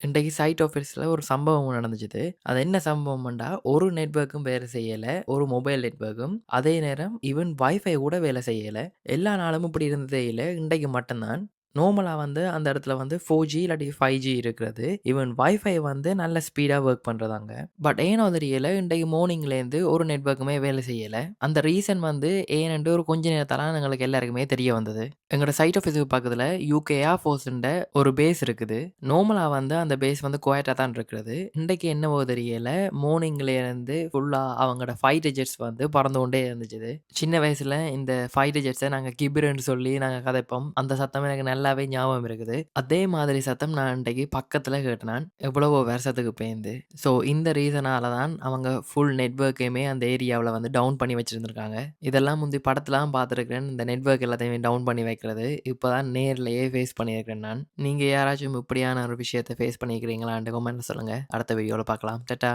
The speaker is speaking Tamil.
இன்றைக்கு சைட் ஆஃபீஸில ஒரு சம்பவம் நடந்துச்சுது. அது என்ன சம்பவம்ண்டா, ஒரு நெட்வொர்க்கும் வேலை செய்யல. ஒரு மொபைல் நெட்வொர்க்கும். அதே நேரம் ஈவன் வைஃபை கூட வேலை செய்யல. எல்லா நாளும் இப்படி இருந்ததே இல்ல. இன்றைக்கு மட்டும் தான். நார்மலா வந்து அந்த இடத்துல வந்து 4G இல்லாட்டி 5G இருக்கிறது. ஈவன் வைஃபை வந்து நல்ல ஸ்பீடா வொர்க் பண்றதாங்க. பட் ஏனோ தெரியல, இன்றைக்கு மார்னிங்லேருந்து ஒரு நெட்வொர்க்குமே வேலை செய்யல. அந்த ரீசன் வந்து ஏனென்று ஒரு கொஞ்ச நேரத்தால எங்களுக்கு எல்லாருக்குமே தெரிய வந்தது. எங்களோட சைட் ஆஃபீஸுக்கு பக்கத்துல யுகே ஏர் ஃபோர்ஸ்ன்ற ஒரு பேஸ் இருக்குது. நார்மலா வந்து அந்த பேஸ் வந்து குவைட்டா தான் இருக்கிறது. இன்றைக்கு என்னவோ தெரியல, மார்னிங்ல இருந்து ஃபுல்லா அவங்களோட 5 டிஜிட்ஸ் வந்து பறந்து கொண்டே இருந்துச்சுது. சின்ன வயசுல இந்த 5 டிஜிட்ஸ நாங்க கிபிர்ன்னு சொல்லி நாங்க கதைப்போம். அந்த சத்தம் எனக்கு நல்லாவே ஞாபகம் இருக்குது. அதே மாதிரி சத்தம் நான் இன்றைக்கு பக்கத்துல கேட்டேன். எவ்வளவோ வருஷத்துக்கு பேந்து. ஸோ இந்த ரீசனால தான் அவங்க ஃபுல் நெட்வொர்க்கையுமே அந்த ஏரியாவுல வந்து டவுன் பண்ணி வச்சிருந்திருக்காங்க. இதெல்லாம் முந்தி படத்துலலாம் பார்த்துருக்கிறேன். இந்த நெட்வொர்க் எல்லாத்தையுமே டவுன் பண்ணி வைக்கிறது. இப்ப தான் நேர்லயே ஃபேஸ் பண்ணியிருக்கிறேன் நான். நீங்க யாராச்சும் இப்படியான ஒரு விஷயத்த ஃபேஸ் பண்ணியிருக்கிறீங்களான்ட்டு கமெண்ட்ல சொல்லுங்க. அடுத்த வீடியோல பார்க்கலாம். டாட்டா.